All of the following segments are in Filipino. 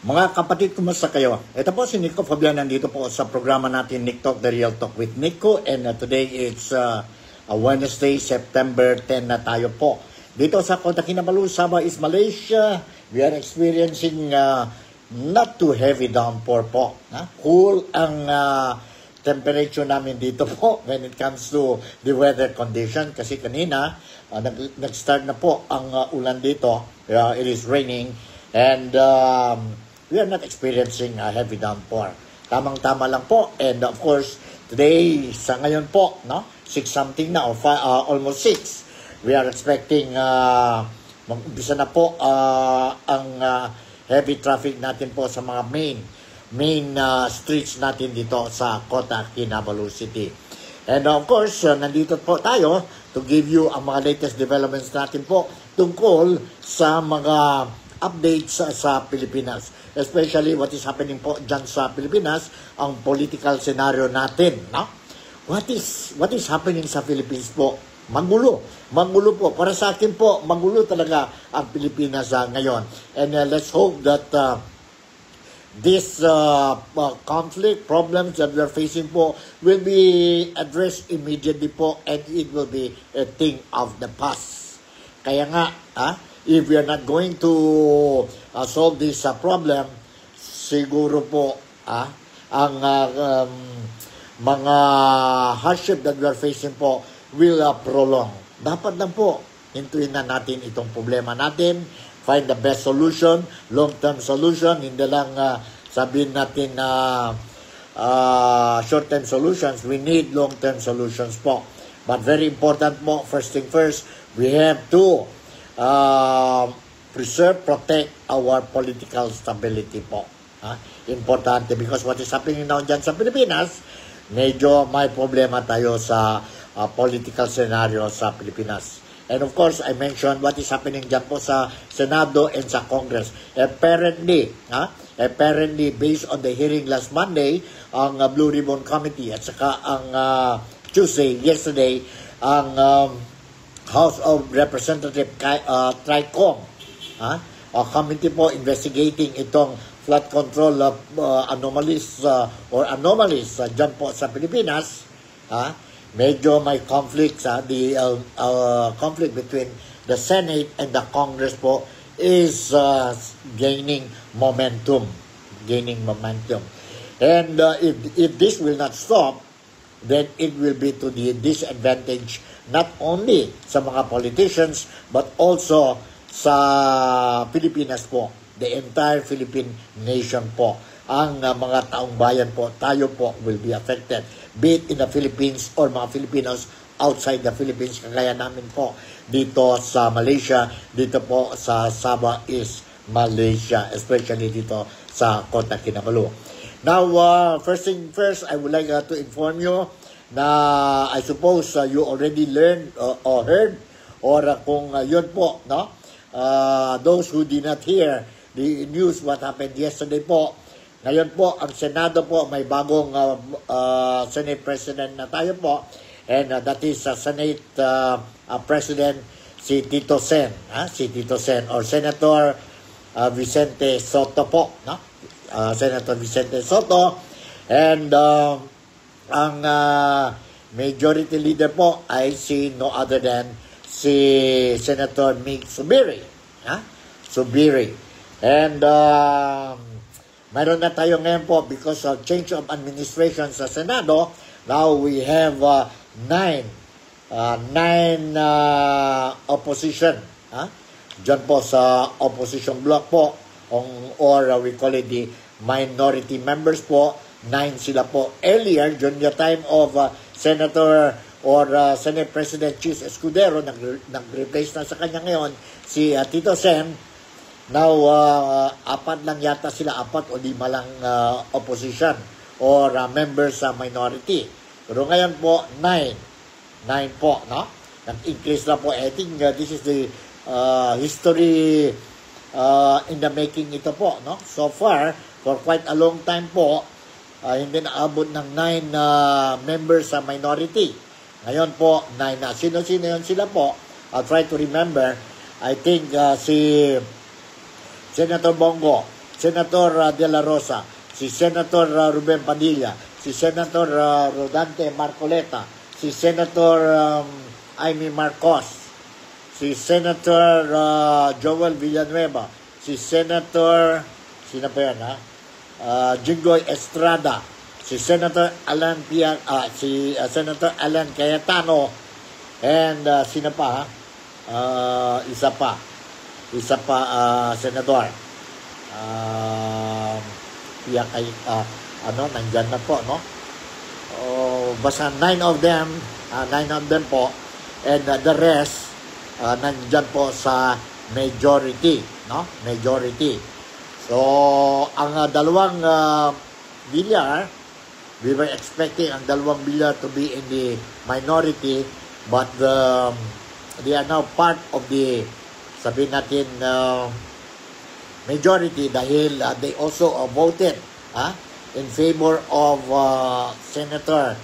Mga kapatid, kumusta kayo? Ito po si Nico Fabian, nandito po sa programa natin Nick Talk, The Real Talk with Nico. And today it's Wednesday, September 10 na tayo po. Dito sa Kota Kinabalu, Sabah is Malaysia. We are experiencing not too heavy downpour po. Cool ang temperature namin dito po when it comes to the weather condition. Kasi kanina, nag-start na po ang ulan dito. It is raining. And we are not experiencing a heavy downpour. Tamang-tama lang po. And of course, today, sa ngayon po, 6 something na, or almost 6. We are expecting, mag-umpisa na po ang heavy traffic natin po sa mga main streets natin dito sa Kota Kinabalu City. And of course, nandito po tayo to give you ang mga latest developments natin po tungkol sa mga updates sa Pilipinas. Especially what is happening po dyan sa Pilipinas, ang political scenario natin. What is happening sa Philippines po? Magulo. Magulo po. Para sa akin po, magulo talaga ang Pilipinas ngayon. And let's hope that this conflict, problems that we are facing po will be addressed immediately po, and it will be a thing of the past. Kaya nga, if we are not going to solve this problem, siguro po ang mga hardship that we are facing po will prolong. Dapat lang po, hintuin na natin itong problema natin, find the best solution, long-term solution, hindi lang sabihin natin na short-term solutions. We need long-term solutions po. But very important po, first thing first, we have to preserve, protect our political stability po. Importante because what is happening now dyan sa Pilipinas, medyo may problema tayo sa political scenario sa Pilipinas. And of course, I mentioned what is happening dyan po sa Senado and sa Congress. Apparently, based on the hearing last Monday, ang Blue Ribbon Committee at saka ang yesterday, ang House of Representatives TRICOM, committee po investigating itong flood control anomalies dyan po sa Pilipinas. Medyo may conflicts. The conflict between the Senate and the Congress po is gaining momentum. And if this will not stop, then it will be to the disadvantage not only sa mga politicians but also sa Pilipinas po, the entire Philippine nation po. Ang mga taong bayan po, tayo po will be affected, be it in the Philippines or mga Filipinos outside the Philippines, kagaya namin po dito sa Malaysia, dito po sa Sabah is Malaysia, especially dito sa Kota Kinabalu. Now, first thing first, I would like to inform you na I suppose you already learned or heard, or kung yun po, those who did not hear the news what happened yesterday po, ngayon po, ang Senado po, may bagong Senate President na tayo po, and that is Senate President si Tito Sen, or Senator Vicente Sotto po, Senator Vicente Sotto, and ang majority leader po ay si no other than si Senator Mig Zubiri. And mayroon na tayo ngayon po because of change of administration sa Senado. Now we have nine opposition. Diyan po sa opposition block po, or we call it the minority members po. 9 sila po. Earlier, during the time of Senator or Senate President Chis Escudero, nag-replace na sa kanya ngayon si Tito Sen. Now, 4 lang yata sila, 4 o 5 lang opposition or members sa minority. Pero ngayon po, 9 po, nag-increase na po. I think this is the history in the making ito po, So far, for quite a long time po, hindi naabot ng 9 members sa minority. Ngayon po, 9 na. Sino-sino yun sila po? I'll try to remember. I think si Senator Bongo, Senator De La Rosa, si Senator Ruben Padilla, si Senator Rodante Marcoleta, si Senator Amy Marcos, si Senator Joel Villanueva, si Senator, sino pa yan Jinggoy Estrada, si Senator Senator Alan Cayetano, and sino pa isa pa senador nandyan na po, no? Basta 9 of them po, and the rest nandyan po sa majority, no? Majority. So, ang dalawang bilyar, we were expecting ang dalawang bilyar to be in the minority, but they are now part of the, sabihin natin, majority dahil they also voted in favor of Senator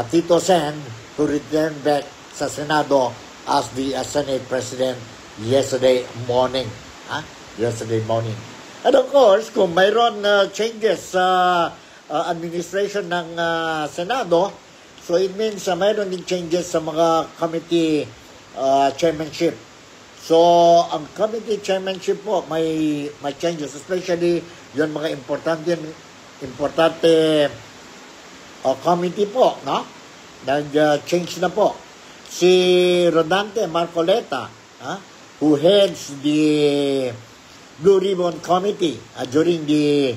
Tito Sen to return back sa Senado as the Senate President yesterday morning. And of course, kung mayroon changes sa administration ng Senado, so it means mayroon din changes sa mga committee chairmanship. So, ang committee chairmanship po may changes, especially yung mga importante committee po, no? Nag-change na po. Si Rodante Marcoleta, who heads the Blue Ribbon Committee during the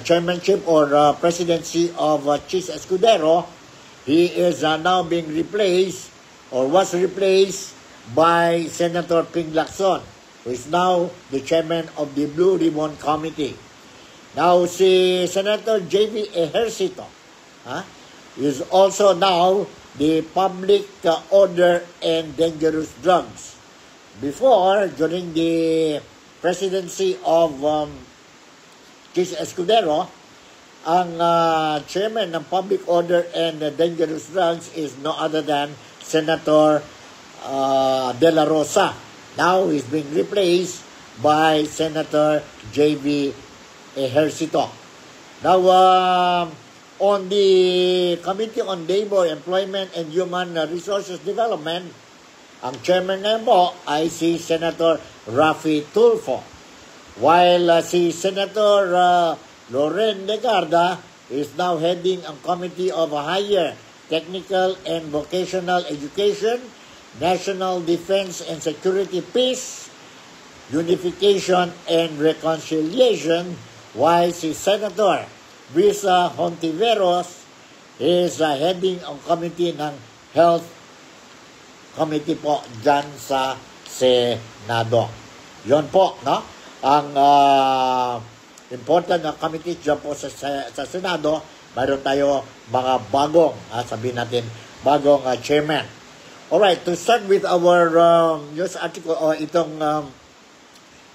chairmanship or presidency of Chis Escudero, he is now being replaced or was replaced by Senator Ping Lacson, who is now the chairman of the Blue Ribbon Committee. Now, si Senator J.V. Ejercito is also now the Public Order and Dangerous Drugs. Before, during the presidency of Chis Escudero, ang chairman ng Public Order and Dangerous Drugs is no other than Senator De La Rosa. Now he's being replaced by Senator J.V. Ejercito. Now, on the Committee on Labor, Employment, and Human Resources Development, ang chairman ngayon po ay si Senator Raffy Tulfo. While si Senator Loren Legarda is now heading ang Committee of Higher Technical and Vocational Education, National Defense and Security, Peace, Unification and Reconciliation, while si Senator Brisa Hontiveros is heading ang committee ng Health Committee po dyan sa Senado. Yon po, no? Ang important na committee dyan po sa Senado, mayroon tayo mga bagong, sabihin natin, bagong chairman. Alright, to start with our news article, itong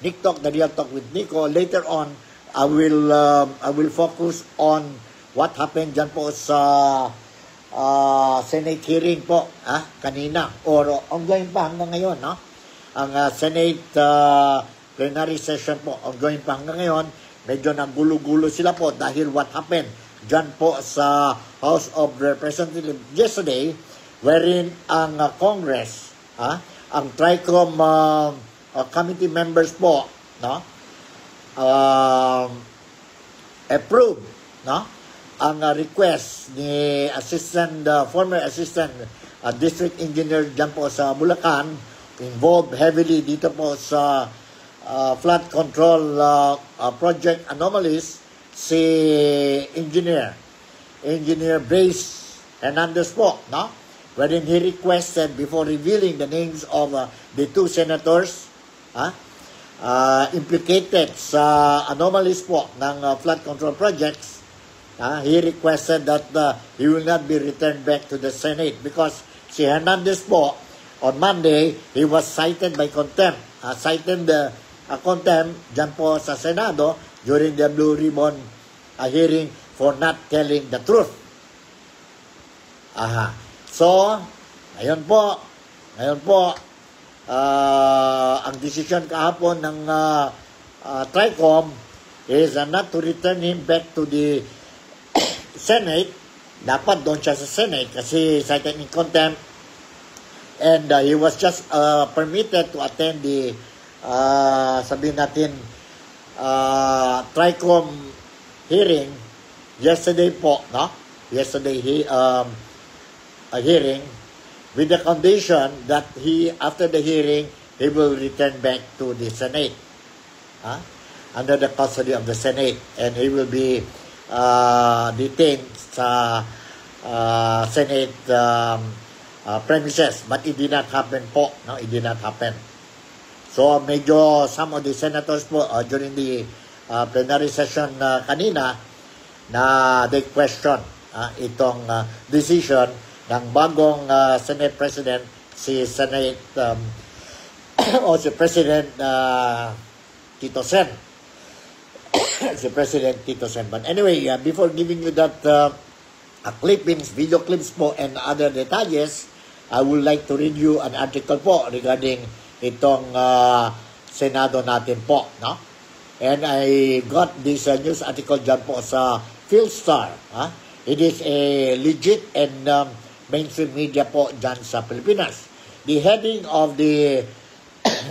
NikTalk, The Real Talk with Nico, later on, I will focus on what happened dyan po sa Senate hearing po, kanina, or ongoing pa hanggang ngayon, no? Ang Senate plenary session po, ongoing pa hanggang ngayon, medyo nagulo-gulo sila po dahil what happened dyan po sa House of Representatives yesterday, wherein ang Congress, ang TRICOM committee members po, no, approved, no, ang request ni former assistant district engineer dyan po sa Bulacan, involved heavily dito po sa flood control project anomalies, si Engineer Brace Hernandez po, no? Wherein he requested, before revealing the names of the two senators implicated sa anomalies po ng flood control projects, he requested that he will not be returned back to the Senate because si Hernandez po, on Monday, he was cited by contempt. Cited the contempt dyan po sa Senado during the Blue Ribbon hearing for not telling the truth. So, ngayon po, ang desisyon kahapon ng TRICOM is not to return him back to the Senate. Dapat doon siya sa Senate kasi cited in contempt, and he was just permitted to attend the sabihin natin TRICOM hearing yesterday po, no? Yesterday a hearing with the condition that he, after the hearing, he will return back to the Senate, under the custody of the Senate, and he will be detained sa Senate premises. But it did not happen po, no? It did not happen. So medyo some of the senators po during the plenary session kanina na they question itong decision ng bagong Senate President, si Senate o si President Tito Sen. Si President Tito Sen. But anyway, before giving you that clippings, video clips po and other detalles, I would like to read you an article po regarding itong Senado natin po, no? And I got this news article dyan po sa Philstar. It is a legit and mainstream media po dyan sa Pilipinas. The heading of the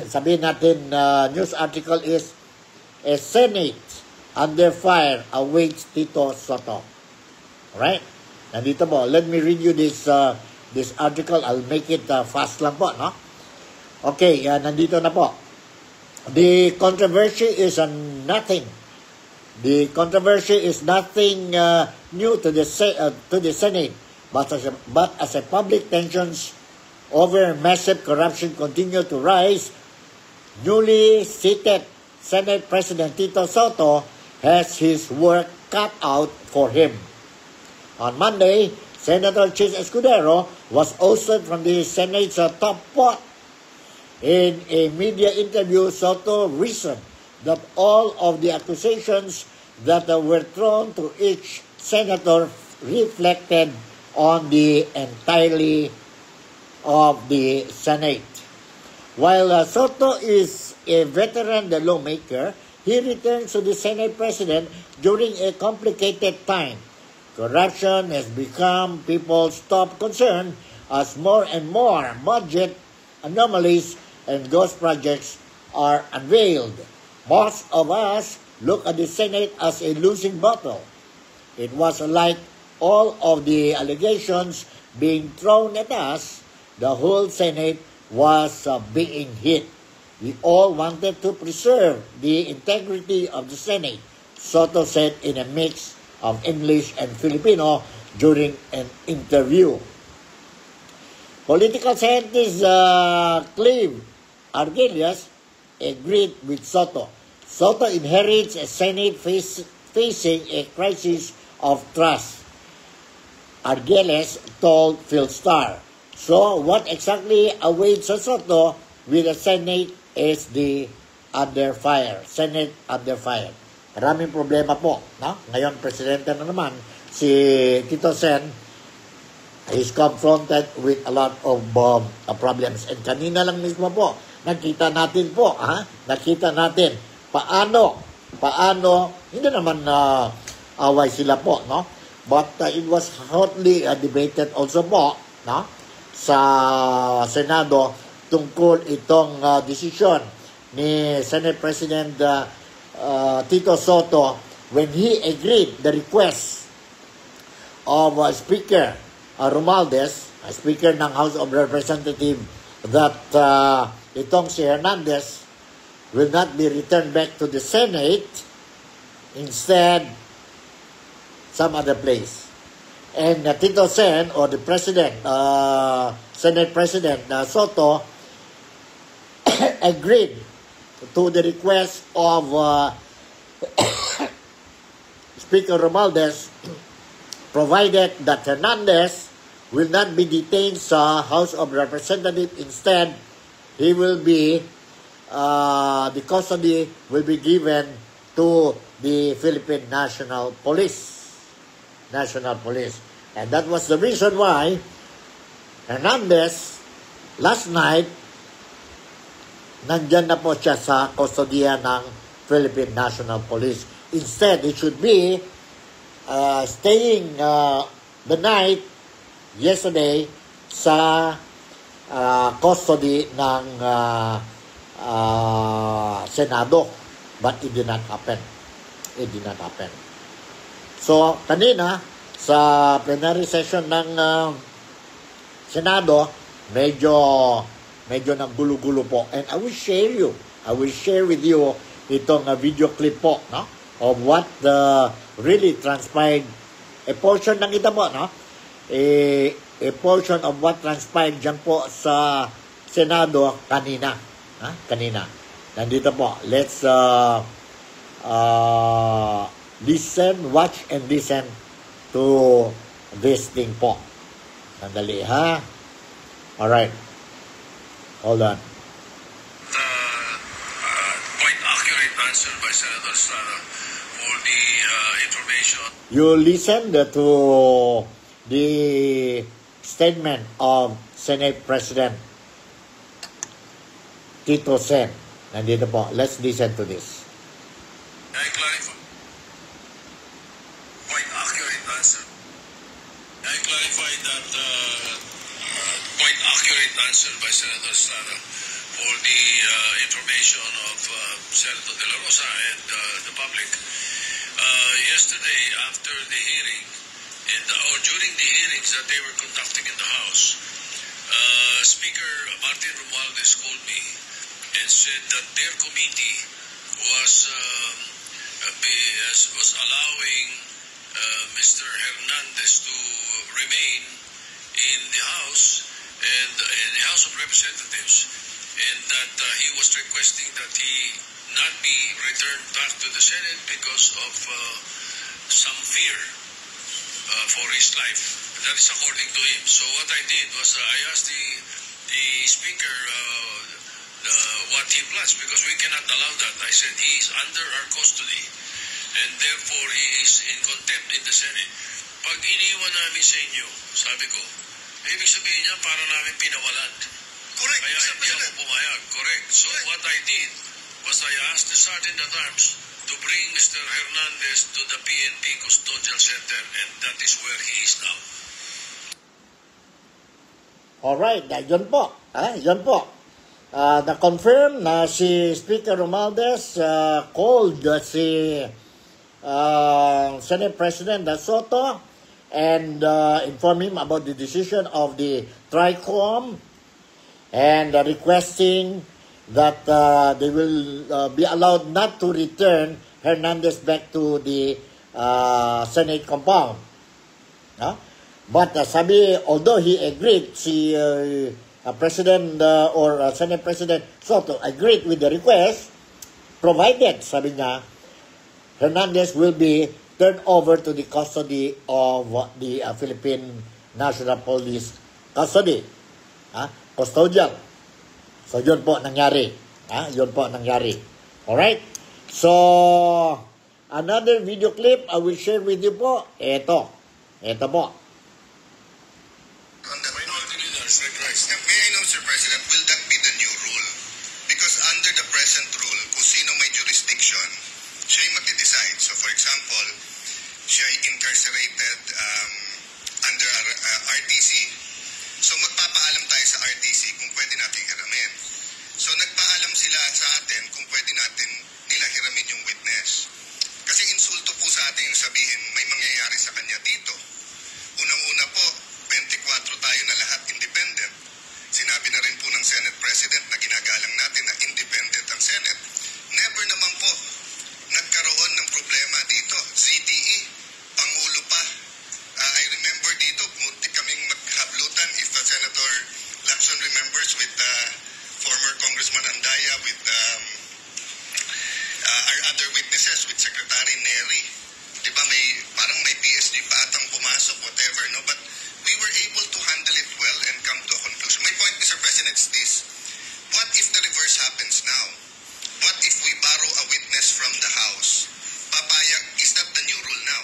sabihin natin news article is "A Senate Under Fire Awaits Tito Sotto." Alright? Nandito po. Let me read you this article. I'll make it fast lang po, no? Okay, nandito na po. The controversy is nothing. The controversy is nothing new to the Senate, but as a public tensions over massive corruption continue to rise, newly seated Senate President Tito Sotto has his work cut out for him. On Monday, Senator Chis Escudero was ousted from the Senate's top pot. In a media interview, Sotto reasoned that all of the accusations that were thrown to each senator reflected on the entirety of the Senate. While Sotto is a veteran lawmaker, he returns to the Senate President during a complicated time. Corruption has become people's top concern as more and more budget anomalies and ghost projects are unveiled. Most of us look at the Senate as a losing battle. It was like all of the allegations being thrown at us, the whole Senate was being hit. We all wanted to preserve the integrity of the Senate, Sotto said in a mix of English and Filipino during an interview. Political scientist Clive Argelius agreed with Sotto. Sotto inherits a Senate facing a crisis of trust, Argelius told Philstar. So what exactly awaits Sotto with the Senate is the under fire. Senate under fire. Maraming problema po, no? Ngayon, presidente na naman, si Tito Sen is confronted with a lot of problems. And kanina lang mismo po, nakita natin paano, hindi naman away sila po, no? But it was hotly debated also po, no? Sa Senado tungkol itong desisyon ni Senate President Tito Sotto when he agreed the request of Speaker Romualdez, Speaker ng House of Representatives, that itong si Hernandez will not be returned back to the Senate, instead some other place. And Tito Sen, or the President, Senate President Sotto, agreed to the request of Speaker Romualdez, provided that Hernandez will not be detained sa House of Representatives. Instead, he will be, the custody will be given to the Philippine National Police. And that was the reason why Hernandez, last night, nandyan na po siya sa kustodiya ng Philippine National Police. instead, it should be staying the night yesterday sa custody ng Senado. But it did not happen. It did not happen. So, kanina, sa plenary session ng Senado, medyo naggulo-gulo po. And I will share with you itong video clip po, no? Of what really transpired. A portion ng ito po, no? A portion of what transpired dyan po sa Senado kanina. Kanina. Nandito po. Let's watch and listen to this thing po. Sandali, ha? Alright. Hold on. Quite accurate answer by Senator Estrada for the information. You listened to the statement of Senate President Tito Sen. Nandito po. Let's listen to this. I clarify. Quite accurate answer. I clarify that quite accurate answer by Senator Estrada for the information of Senator De La Rosa and the public. Yesterday, after the hearing, or during the hearings that they were conducting in the House, Speaker Martin Romualdez called me and said that their committee was allowing Mr. Hernandez to remain in the House and in the House of Representatives, and that he was requesting that he not be returned back to the Senate because of some fear for his life. That is according to him. So what I did was I asked the Speaker what he plans, because we cannot allow that. I said he is under our custody and therefore he is in contempt in the Senate. Pag iniwan namin sa inyo, sabi ko, ibig sabihin niya para namin pinawalan. Correct. Kaya hindi ako pumayag. Correct. So what I did was I asked the Sergeant at Arms to bring Mr. Hernandez to the PNP Custodial Center, and that is where he is now. Alright, yun po. Yun po. Na-confirm na si Speaker Romualdez called si Senate President Soto and informed him about the decision of the TRICOM and requesting that they will be allowed not to return Hernandez back to the Senate compound. But sabi, although he agreed, si President or Senate President Soto agreed with the request, provided, sabi niya, Hernandez will be turned over to the custody of the Philippine National Police custody. Custodial. So, yun po nangyari. Yun po nangyari. Alright? So, another video clip I will share with you po. Ito po. May I know, Sir President, will that be the new rule? Because under the present rule, kung sino may jurisdiction, siya yung mag-decide. So, for example, siya ay incarcerated under RTC. So, magpapaalam tayo sa RTC kung pwede natin hiramin. So, nagpaalam sila sa atin kung pwede natin nila hiramin yung witness. Kasi insulto po sa atin yung sabihin may mangyayari sa kanya dito. Unang-una po, 24 tayo na lahat independent. Sinabi na rin po ng Senate President na ginagalang natin na independent ang Senate. Never naman po nagkaroon ng problema dito. ZTE, Pangulo pa. I remember dito, muntik kaming maghablutan if Senator Lacson remembers with former Congressman Andaya, with our other witnesses, with Secretary Neri. Diba parang may PSG pa atang pumasok, whatever, no? But we were able to handle it well and come to a conclusion. My point, Mr. President, is this. What if the reverse happens now? What if we borrow a witness from the House? Papayag, is that the new rule now?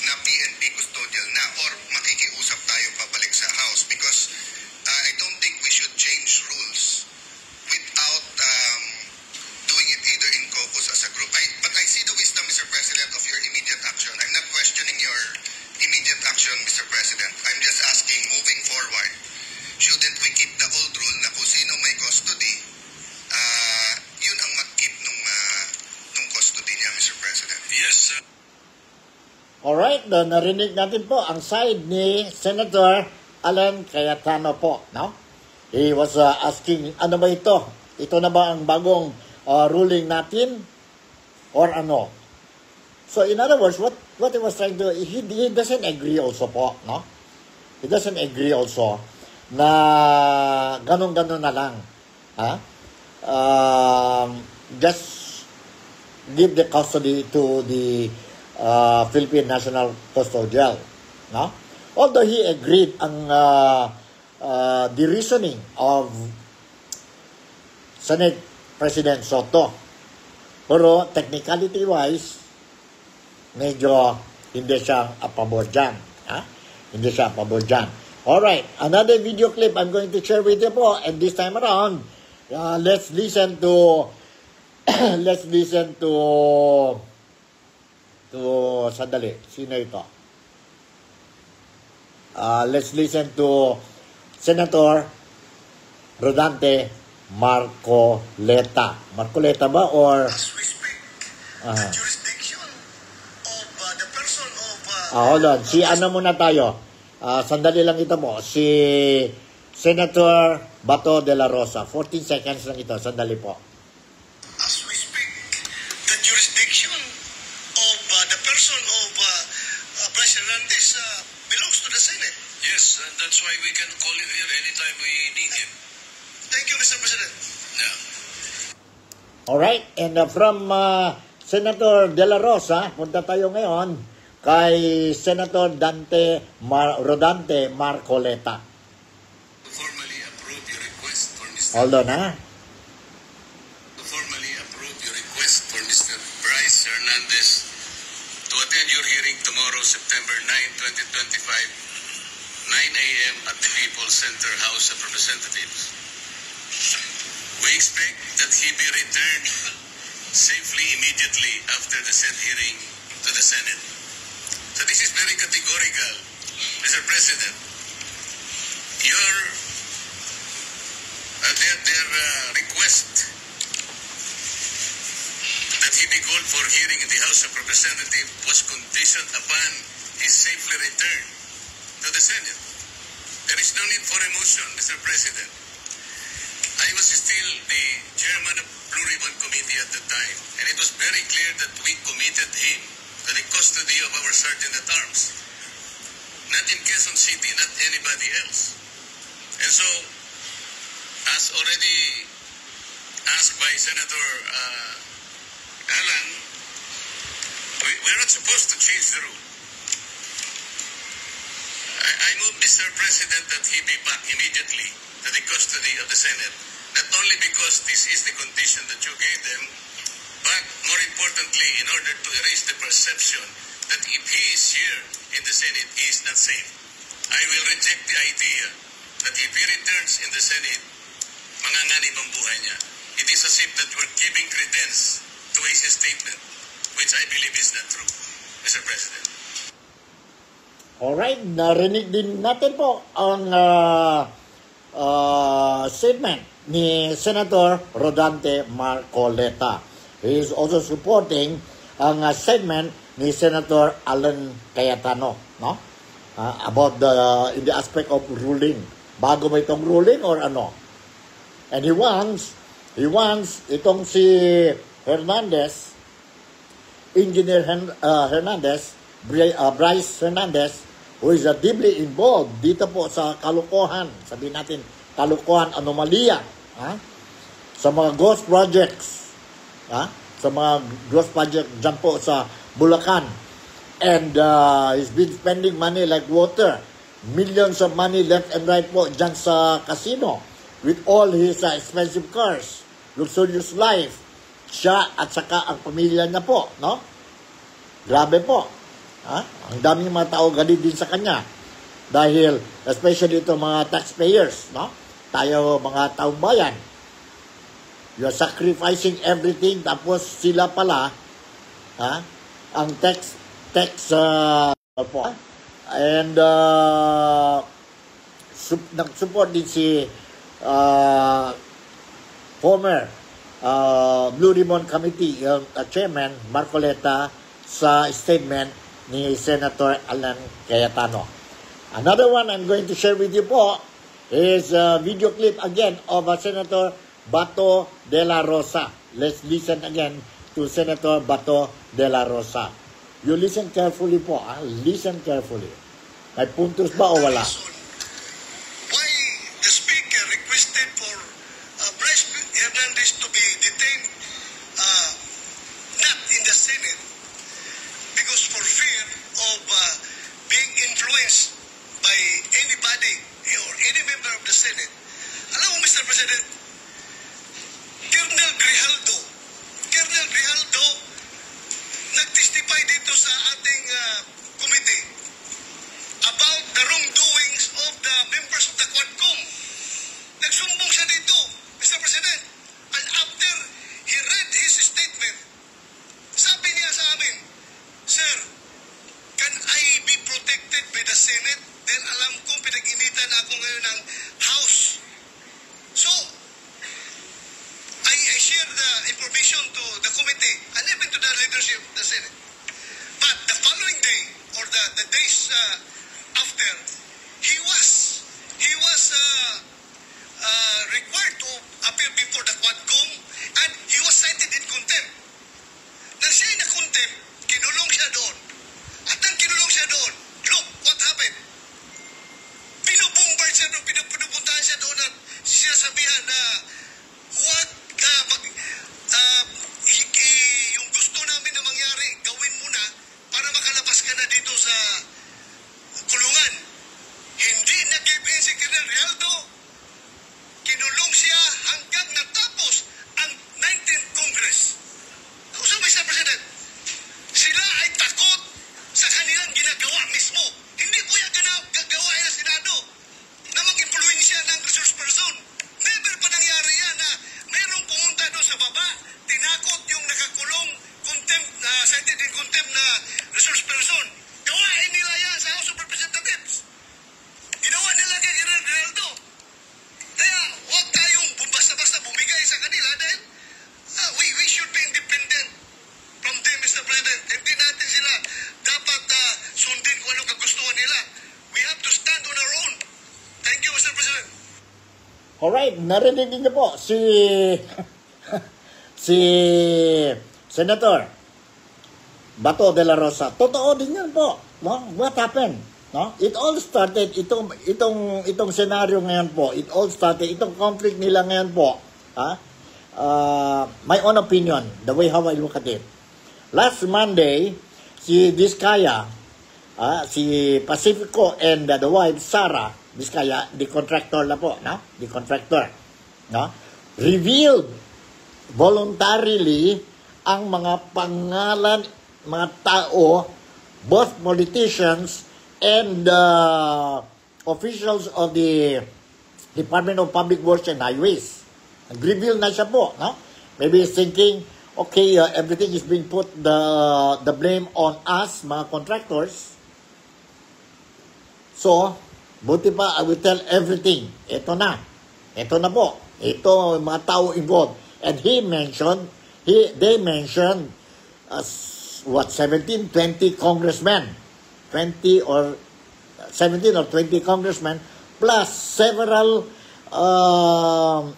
Na PNP custodial na? Or makikiusap tayo pabalik sa House? Because I don't think we should change rules without doing it either in caucus as a group. But I see the wisdom, Mr. President. Alright, narinig natin po ang side ni Senator Alan Cayetano po, no? He was asking, ano ba ito? Ito na ba ang bagong ruling natin? Or ano? So in other words, what he was trying to, he doesn't agree also po, no? He doesn't agree also na ganun-ganun na lang. Ha? Just give the custody to the Philippine National Custodial. No? Although he agreed ang the reasoning of Senate President Soto. Pero technicality-wise, medyo hindi siya pabor dyan. Ha? Hindi siya pabor dyan. Alright, another video clip I'm going to share with you po. And this time around, let's listen to sandali, sino ito? Let's listen to Senator Rodante Marcoleta. Marcoleta ba or As we speak, the jurisdiction of the person of hold on, si ano muna tayo? Sandali lang ito mo. Si Senator Bato de la Rosa. 14 seconds lang ito. Sandali po. as we speak, the jurisdiction of the person of President Hernandez belongs to the Senate. Yes, and that's why we can call him here anytime we need him. Thank you, Mr. President. Yeah. Alright, and from Senator De La Rosa, punta tayo ngayon kay Senator Rodante Marcoleta. To formally approve your request for Mr. Hold on, ha? To formally approve your request for Mr. Bryce Hernandez to attend your hearing tomorrow, September 9, 2025, 9 a.m. at the People's Center House of Representatives. We expect that he be returned safely immediately after the said hearing to the Senate. So this is very categorical, Mr. President. Their request that he be called for hearing in the House of Representatives was conditioned upon his safely return to the Senate. There is no need for a motion, Mr. President. I was still the chairman of Blue Ribbon Committee at the time, and it was very clear that we committed him to the custody of our Sergeant-at-Arms. Not in Quezon City, not anybody else. And so, as already asked by Senator Alan, we're not supposed to change the rule. I move, Mr. President, that he be back immediately to the custody of the Senate, not only because this is the condition that you gave them, but more importantly, in order to erase the perception that if he is here in the Senate, he is not safe. I will reject the idea that if he returns in the Senate, manganganib ang buhay niya. It is as if that we're giving credence to his statement, which I believe is not true, Mr. President. Alright, narinig din natin po ang statement ni Senator Rodante Marcoleta. He is also supporting ang statement ni Senator Alan Cayetano, no? About in the aspect of ruling. Bago ba itong ruling or ano? And he wants itong si Hernandez, Engineer Hernandez, Bryce Hernandez, who is deeply involved dito po sa kalukuhan, sabihin natin, kalukuhan, anomalya, sa mga ghost projects, sa mga ghost project dyan po sa Bulacan. And he's been spending money like water, millions of money left and right po dyan sa casino, with all his expensive cars, luxurious life, siya at saka ang pamilya niya po, no? Grabe po. Ang daming mga tao galit din sa kanya. Dahil, especially ito mga taxpayers, no? Tayo mga taong bayan. You're sacrificing everything, tapos sila pala, ang tax po. And, nag-support din si former Blue Ribbon Committee chairman Marcoleta sa statement ni Senator Alan Cayetano. Another one I'm going to share with you po is a video clip again of Senator Bato de la Rosa. Let's listen again to Senator Bato de la Rosa. You listen carefully po. Listen carefully. May puntos ba o wala? Why the Speaker requested for Bryce Hernandez to be detained not in the Senate because for fear of being influenced by anybody or any member of the Senate. Alam mo, Mr. President, Colonel Grijaldo nag-testify dito sa ating committee about the wrongdoings of the members of the Quadcom. Nagsumbong siya dito, Mr. President. And after he read his statement, sabi niya sa amin, Sir, can I be protected by the Senate? Then alam kong pinag-initan ako ngayon ng House. So, I share the information to the committee and even to the leadership of the Senate. But the following day, or the days after, he was required to appear before the Quadcom and he was cited in contempt. Nang siya ay na-contempt, kinulong siya doon. At nang kinulong siya doon, look, what happened? Pinubombard siya doon, pinupuntahan siya doon at sinasabihan na huwag ka yung gusto namin na mangyari, gawin mo na para makalabas ka na dito sa kulungan. Hindi nag-give in si Colonel Grijaldo. Kinulong siya hanggang natapos ang 19th Congress. So, Mr. President, sila ay takot sa kanilang ginagawa mismo. Hindi po yan gagawa ng Senado na mag-impluensya ng resource person. Never pa nangyari yan na mayroong pumunta doon sa baba, tinakot yung nakakulong cited in contempt na resource person. Gawain nila yan sa House of Representatives. Ginawa nila kay Colonel Grijaldo. Kaya huwag tayong basta-basta bumigay sa kanila dahil we should be independent from them, Mr. President. Hindi natin sila dapat sundin kung anong kagustuhan nila. We have to stand on our own. Thank you, Mr. President. Alright, narinig niyo po si Senator Bato de la Rosa. Totoo din yan po. No? What happened? No? It all started, itong senaryo ngayon po, it all started, itong conflict nila ngayon po, my own opinion, the way how I look at it. Last Monday, si Diskaya, si Pacifico and the wife, Sarah Diskaya, the contractor na po, no? The contractor, no? Revealed voluntarily ang mga pangalan, mga tao, both politicians and officials of the Department of Public Works and Highways. Nag-reveal na siya po, no? Maybe he's thinking, okay, everything is being put the blame on us, mga contractors. So, buti pa, I will tell everything. Ito na po. Ito, mga tao involved. And they mentioned, 17, 20 congressmen. 17 or 20 congressmen, plus several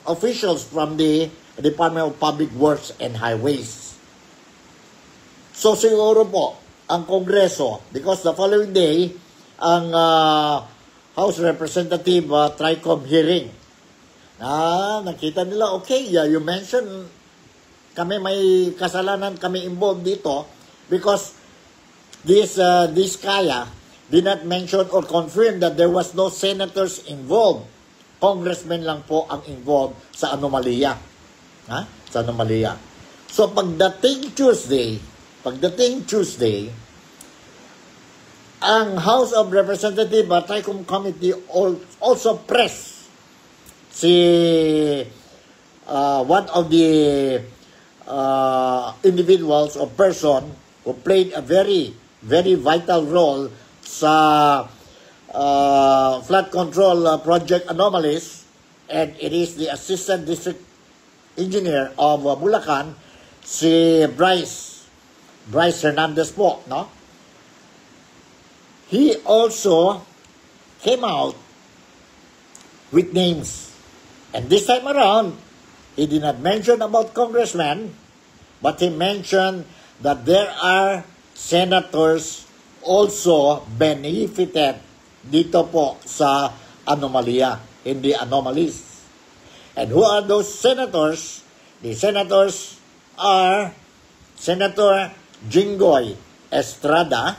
officials from the Department of Public Works and Highways. So siguro po, ang Kongreso, because the following day, ang House Representative Tricom hearing, nakita nila, okay, you mentioned, kami may kasalanan, kami involved dito, because this Kaya did not mention or confirm that there was no senators involved. Congressmen lang po ang involved sa anomalya. Sa anomalya. So pagdating Tuesday, ang House of Representatives Tricom Committee also pressed one of the individuals or person who played a very, very vital role sa flood control project anomalies, and it is the Assistant District Engineer of Bulacan, si Bryce Hernandez po, no? he also came out with names. And this time around, he did not mention about congressmen, but he mentioned that there are senators also benefited dito po sa anomalya, hindi anomalies. And who are those senators? The senators are Senator Jinggoy Estrada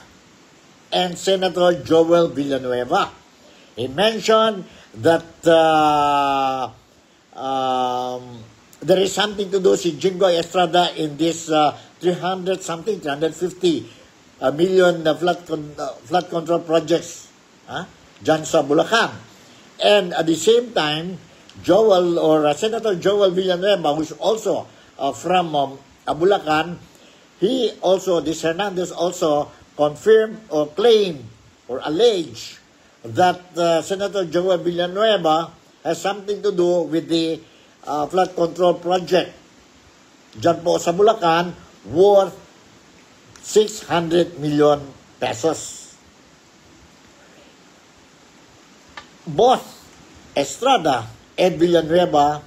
and Senator Joel Villanueva. He mentioned that there is something to do si Jinggoy Estrada in this 350 million flood control projects dyan sa Bulacan. And at the same time, Senator Joel Villanueva, who is also from Bulacan, this Hernandez also confirmed or claimed or alleged that Senator Joel Villanueva has something to do with the flood control project dyan po sa Bulacan worth 600 million pesos. Both Estrada and Villanueva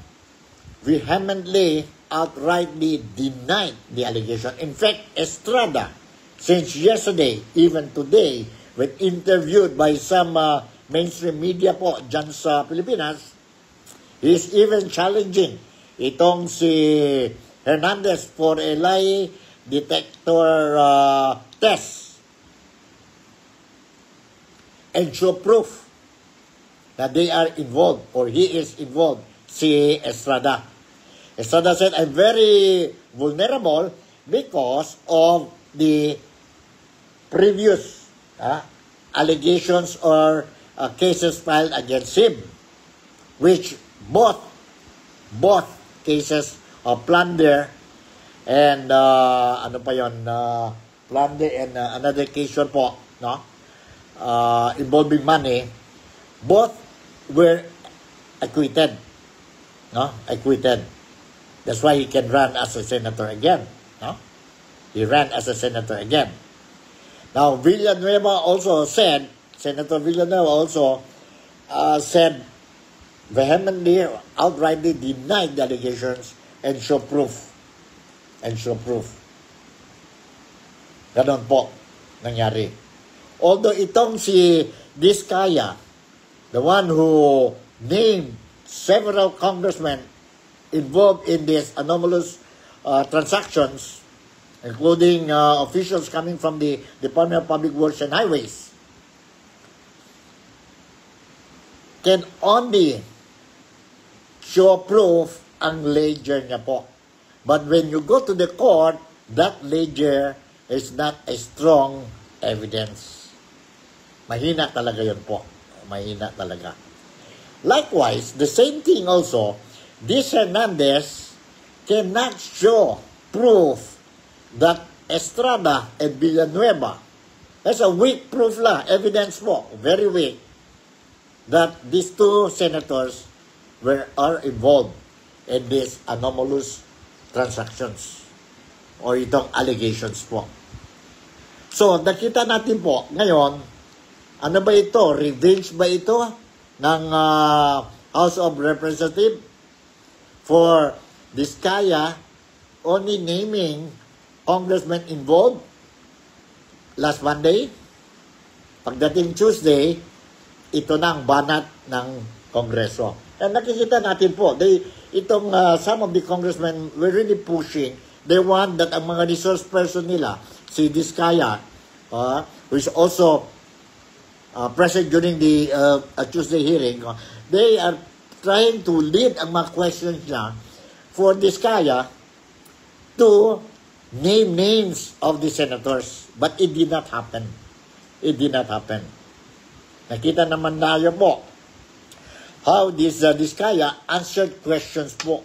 vehemently, outrightly denied the allegation. In fact, Estrada, since yesterday, even today, when interviewed by some mainstream media po dyan sa Pilipinas, he is even challenging itong si Hernandez for a lie detector test and show proof that they are involved or he is involved, si Estrada. Estrada said, I'm very vulnerable because of the previous allegations or cases filed against him, which both cases of plunder and plunder and another case po, involving money, both were acquitted. Acquitted. That's why he can run as a senator again. He ran as a senator again. Now, Villanueva also said, Senator Villanueva also said vehemently, outrightly denied the allegations and show proof. Ganon po nangyari. Although itong si Diskaya, the one who named several congressmen involved in these anomalous transactions, including officials coming from the Department of Public Works and Highways, can only show proof ang ledger niya po. But when you go to the court, that ledger is not a strong evidence. Mahina talaga yun po. Mahina talaga. Likewise, the same thing also, this Hernandez cannot show proof that Estrada and Villanueva, that's a weak proof lang, evidence po, very weak, that these two senators are involved in these anomalous transactions or itong allegations po. So, nakita natin po ngayon, ano ba ito? Revenge ba ito ng House of Representatives for Diskaya only naming congressmen involved last Monday? Pagdating Tuesday, ito na ang banat ng Kongreso. And nakikita natin po, some of the congressmen were really pushing. They want that ang mga resource person nila, si Diskaya, who is also present during the Tuesday hearing, they are trying to lead ang mga questions niya for Diskaya to name names of the senators. But it did not happen. It did not happen. Nakita naman tayo po how this Diskaya answered questions po.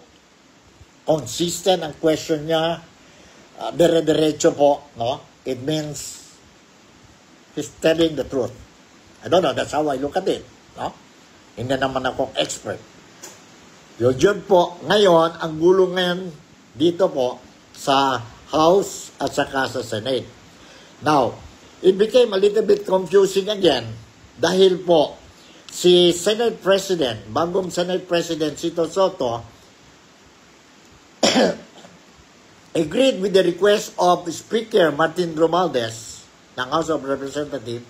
Consistent ang question niya. Dire-diretso po. It means he's telling the truth. I don't know, that's how I look at it. Hindi naman akong expert. Yun po, ngayon, ang gulo ngayon dito po sa House at saka sa Senate. Now, it became a little bit confusing again dahil po si Senate President, bagong Senate President Sito Soto, agreed with the request of Speaker Martin Romualdez ng House of Representatives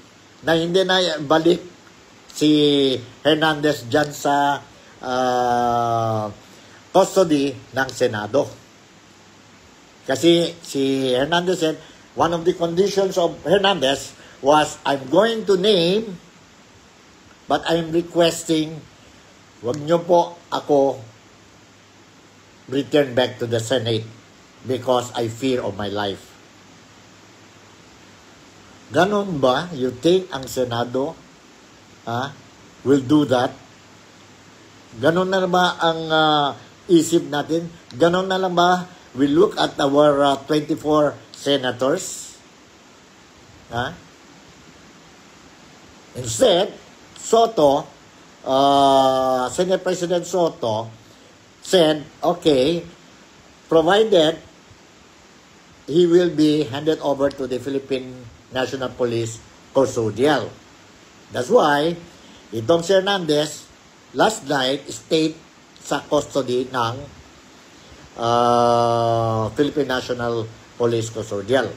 na hindi na balik si Hernandez dyan sa custody ng Senado. Kasi si Hernandez said, one of the conditions of Hernandez was, I'm going to name, but I'm requesting, wag nyo po ako return back to the Senate because I fear of my life. Ganon ba? You think ang Senado will do that? Ganon na ba ang isip natin? Ganon na lang ba we look at our 24 senators? Instead, Soto, Senate President Soto said, okay, provided he will be handed over to the Philippine National Police Custodial. That's why itong si Hernandez last night stayed sa custody ng Philippine National Police Custodial.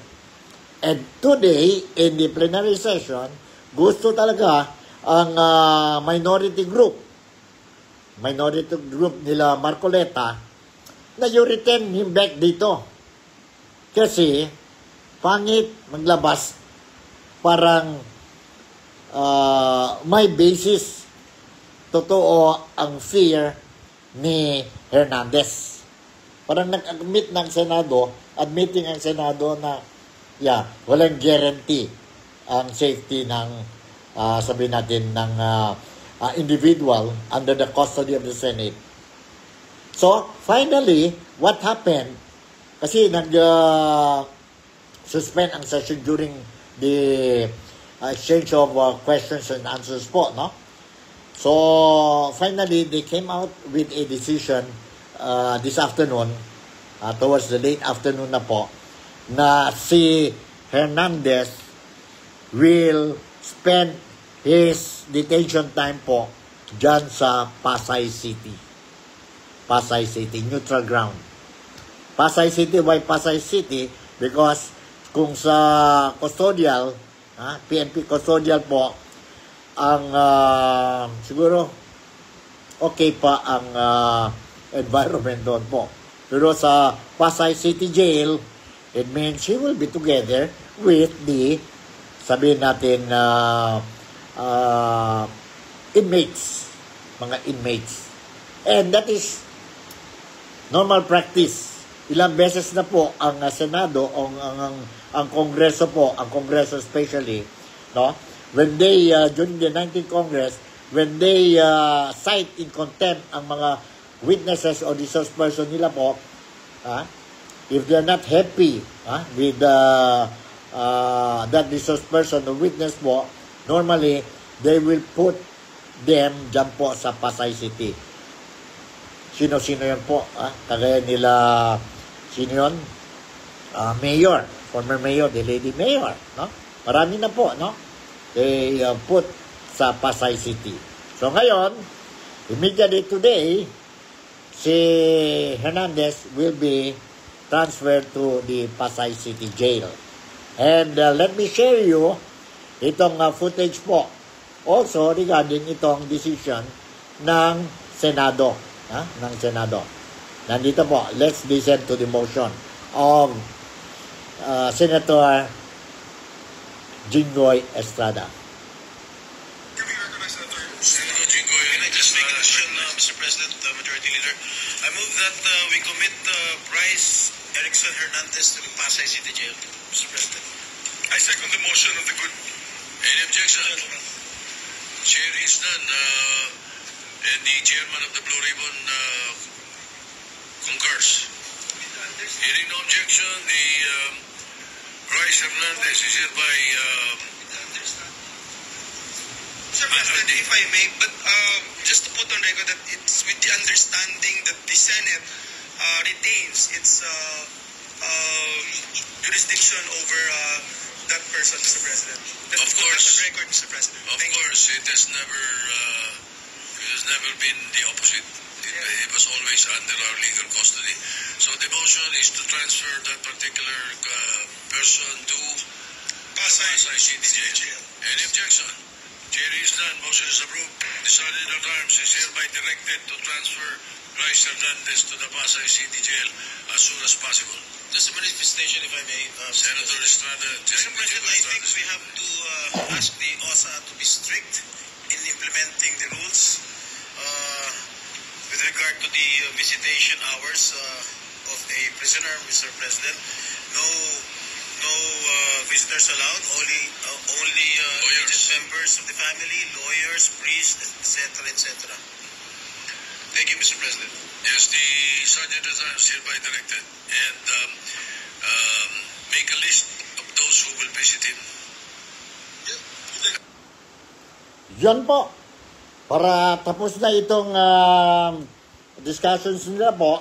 And today, in the plenary session, gusto talaga ang minority group nila Marcoleta na you return him back dito. Kasi, pangit maglabas parang may basis. Totoo ang fear ni Hernandez. Parang nag-admit ng Senado, admitting ang Senado na walang guarantee ang safety ng sabihin natin ng individual under the custody of the Senate. So, finally, what happened? Kasi nag-suspend ang session during the exchange of questions and answers po, no? So, finally, they came out with a decision this afternoon, towards the late afternoon na po, na si Hernandez will spend his detention time po dyan sa Pasay City. Pasay City, neutral ground. Pasay City, why Pasay City? Because kung sa custodial, PNP custodial po, ang siguro okay pa ang environment doon po. Pero sa Pasay City Jail, it means he will be together with the, sabihin natin, inmates, mga inmates. And that is normal practice. Ilang beses na po ang Senado, ang Kongreso po, ang Kongreso especially, no? When they, during the 19th Congress, when they cite in contempt ang mga witnesses or resource person nila po, if they're not happy with that resource person or witness po, normally, they will put them dyan po sa Pasay City. Sino-sino yun po? Kagaya nila, sino yun? Mayor, former mayor, the lady mayor, no? Marami na po, no? They put sa Pasay City. So ngayon, immediately today, si Hernandez will be transferred to the Pasay City Jail. And let me share you itong footage po also regarding itong decision ng Senado. Ng Senado. Nandito po, let's listen to the motion of Senator Jinggoy Estrada. Senator Jinggoy, can I just make a motion, Mr. President, Majority Leader? I move that we commit Bryce Erickson Hernandez to the Pasay City Jail, Mr. President. I second the motion of the good. Any objection? Chair is none. And the chairman of the Blue Ribbon concurs. Hearing no objection, the Bryce Hernandez is hereby Sir President, if I may, but just to put on record that it's with the understanding that the Senate retains its jurisdiction over that person, Mr. President. Of course. That's on record, Mr. President. Of course, it has never been the opposite. It was always under our legal custody. So the motion is to transfer that particular person to Pasay City Jail. Any objection? Chair is done. Motion is approved. The Sergeant at Arms is hereby directed to transfer Bryce Hernandez to the Pasay City Jail as soon as possible. Just a manifestation, if I may. Senator Estrada. Mr. President, I think we have to ask the OSA to be strict in implementing the rules with regard to the visitation hours of a prisoner, Mr. President. No visitors allowed. Only Lawyers. members of the family, lawyers, priests, etc., etc. Thank you, Mr. President. Yes, the Sergeant at Arms hereby directed and make a list of those who will visit him. Yan po. Para tapos na itong discussions nila po,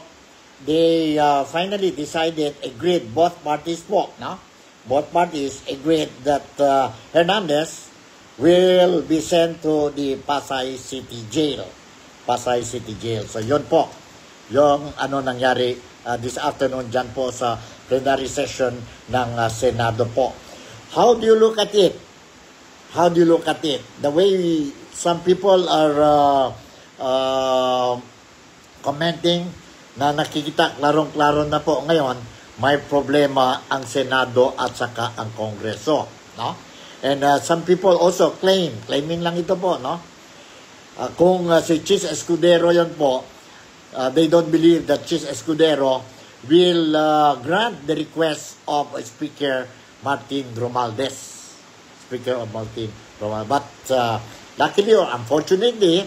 they finally decided, agreed, both parties po, no? Both parties agreed that Hernandez will be sent to the Pasay City Jail. Pasay City Jail. So yun po, yung nangyari this afternoon dyan po sa plenary session ng Senado po. How do you look at it? How do you look at it? The way some people are commenting na nakikita klarong-klaro na po ngayon, may problema ang Senado at saka ang Kongreso, no? And some people also claiming lang ito po, no? Kung si Chis Escudero yon po, they don't believe that Chis Escudero will grant the request of Speaker Martin Romualdez. Speaker of Martin Romualdez. But luckily or unfortunately,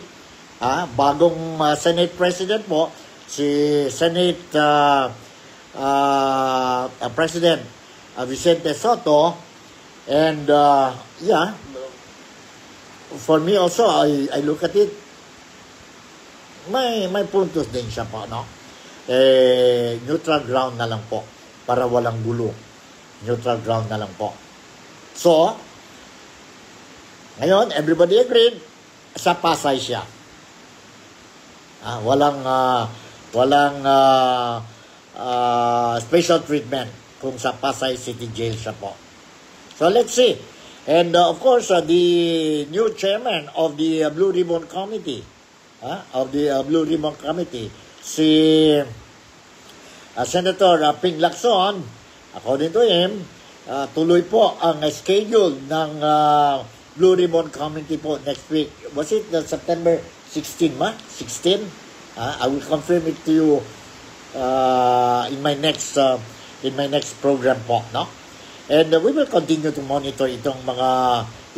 bagong Senate President po, si Senate President Vicente Soto, and yeah, for me also, I look at it, may puntos din siya po, no? Neutral ground na lang po, para walang gulo. Neutral ground na lang po. So, ngayon, everybody agreed, sa Pasay siya. Walang special treatment kung sa Pasay City Jail siya po. So let's see. And of course, the new chairman of the Blue Ribbon Committee, si Senator Ping Lacson, according to him, tuloy po ang schedule ng Blue Ribbon Committee po next week. Was it September 16, ma? 16? I will confirm it to you in my next program po, no? And we will continue to monitor itong mga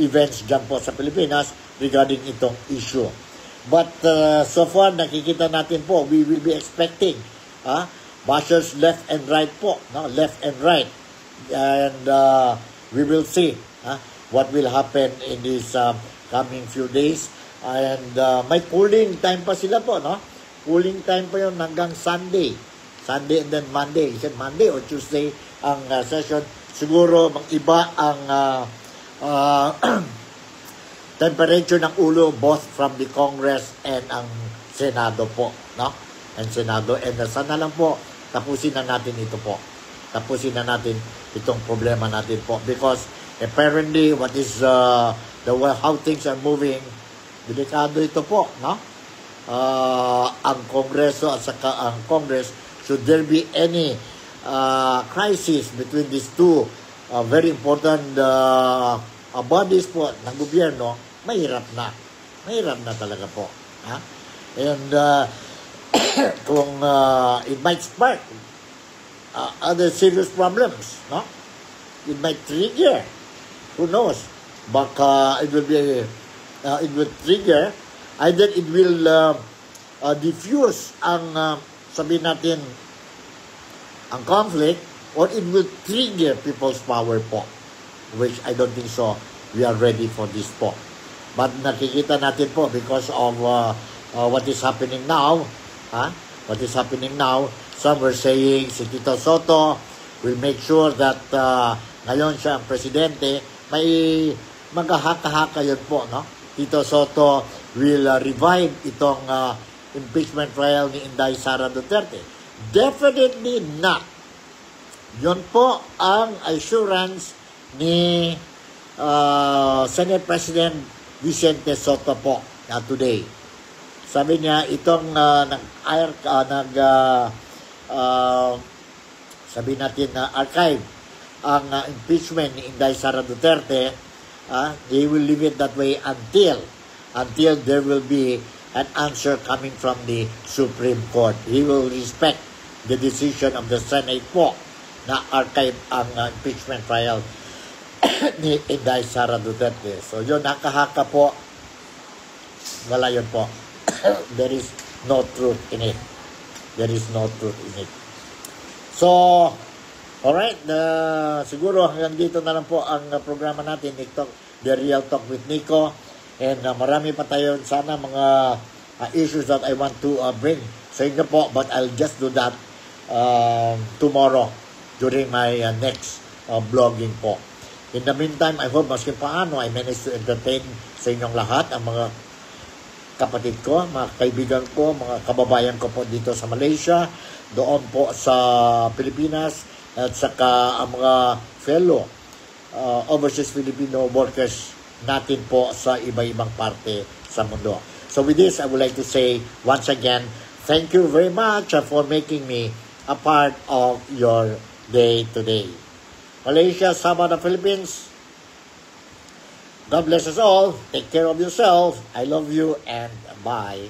events dyan po sa Pilipinas regarding itong issue. But so far, nakikita natin po, we will be expecting bashers left and right po, no? Left and right. And we will see what will happen in these coming few days. And may cooling time pa sila po, no? Cooling time pa yun hanggang Sunday. Sunday and then Monday. Is it Monday or Tuesday ang session? Siguro mag-iba ang temperature ng ulo both from the Congress and ang Senado po, no? And Senado. And sana lang po, tapusin na natin ito po. Tapusin na natin itong problema natin po. Because apparently, what is how things are moving, delikado ito po, no? Ang Kongreso at saka ang Congress, should there be any crisis between these two very important bodies po ng gobyerno, mahirap na. Mahirap na talaga po. And kung it might spark other serious problems, no? It might trigger. Who knows? Baka it will be it will trigger, either it will diffuse ang sabihin natin ang conflict, or it will trigger people's power po, which I don't think so. We are ready for this po. But nakikita natin po because of what is happening now, what is happening now, some were saying si Tito Soto will make sure that Ngayon siya ang presidente, may maghahaka-haka yun po, no? Tito Soto will revive itong impeachment trial ni Inday Sara Duterte. Definitely not. Yun po ang assurance ni Senate President Vicente Soto po today. Sabi niya, itong sabi natin na archive ang impeachment ni Inday Sara Duterte, they will leave it that way until there will be an answer coming from the Supreme Court. He will respect the decision of the Senate po na archive ang impeachment trial ni Inday Sara Duterte. So yun, nakahaka po. Wala yun po. There is no truth in it. There is no truth in it. So, alright, siguro hanggang dito na lang po ang programa natin, Nico, The Real Talk with Nico. And marami pa tayo sana mga issues that I want to bring sa inyo po, but I'll just do that tomorrow during my next vlogging po. In the meantime, I hope maski paano I managed to entertain sa inyong lahat, ang mga kapatid ko, mga kaibigan ko, mga kababayan ko po dito sa Malaysia, doon po sa Pilipinas, at saka ang mga fellow overseas Filipino workers natin po sa iba-ibang parte sa mundo. So with this, I would like to say once again, thank you very much for making me a part of your day today. Malaysia, Sabah, the Philippines, God bless us all. Take care of yourself. I love you and bye.